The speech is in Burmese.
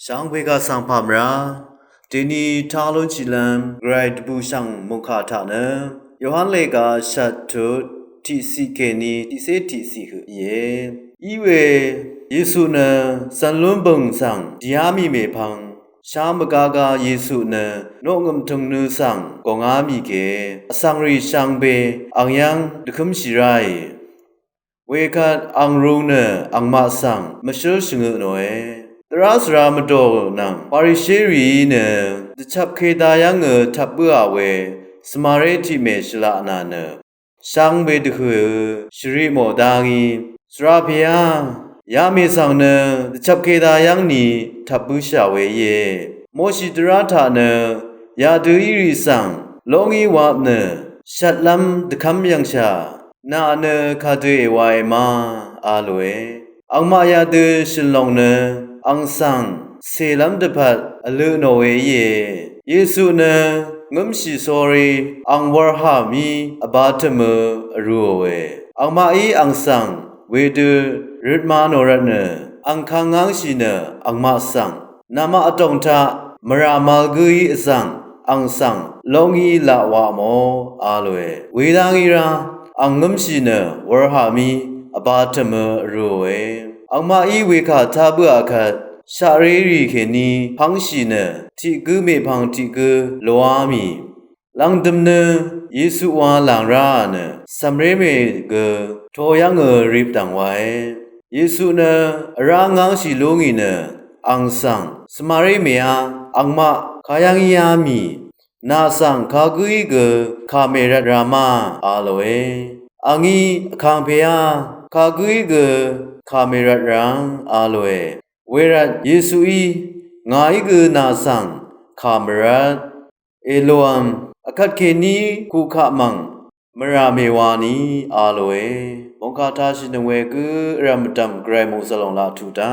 上回个上帕么？这里讨论起来，来不上木卡塔呢？约翰那个下头 TCK 呢？TC 和耶，因为耶稣呢，三轮蹦上第二米没旁。ရှာမကားကယေစုနနောငမ်ထုံနုဆောင်ကောငါမီကေအဆောင်ရီဆောင်ဘေအောင်ယံဒခုမ်ရှိရိုင်ဝေခတ်အောင်ရုံနအောင်မဆောင်မရှိရှငုနောေတရစရာမတော်နံပါရီရှေရီနတချပ်ခေတာယငထပ်ပွားဝေစမာရေတိမေရှလာအနာနဆောင်ဘေတခုရှရီမောဒါဂီစရာဖျာယာမေဆောင်နတချပ်ခေတာယံနီထပ်ပူရှာဝေယေမောရှိတရထာနယာဒူဤရီဆောင်လောငီဝနရှတ်လမ်ဒခမ်ယံရှာနာနခါတွေဝိုင်မာအာလွေအောင်မယာဒရှင်လောင်နအောင်ဆန်းဆေလမ်ဒပတ်အလူနိုဝေယေစုနငမ်ရှိဆိုရီအောင်ဝရဟာမီအဘာတမအရူဝေအောင်မအီအောင်ဆန်းဝေဒရစ်မာနိုရနအောင်ခန်းငန်းရှိနအောင်မဆန်းနာမအတုံထမရာမာဂူဤအစံအောင်ဆန်းလောငီလာဝါမောအာလွေဝေဒန်ဤရာအောင်ငမ်ရှိနဝရဟာမီအဘာတမအရူဝေအောင်မဤဝေခသာဘအခတ်ရှာရီရီခေနီဖန်းရှိနတီကူမေဖန်းတီကူလောအာမီလန်ဒမ်နယေစုဝါလန်ရာနစမရေမေကထောယံငရိပတံဝိုင်ယေစုနအရာငန်းရှိလုံးငီနအောင်ဆန်းစမရေမေယာအောင်မခါယံယာမီနာဆန်ခါကူဤကခါမေရရာမအာလဝေအငီအခံဖေယခါကူဤကခါမေရရံအာလဝေဝေရယေစုဤငါဤကနာဆန်ခါမရအေလိုအမ်အခတ်ခေနီခုခမန်မရာမေဝါနီအာလဝေဘုံခါထားရှိနဝေကရမတမ်ဂရမုစလုံလာထူတာ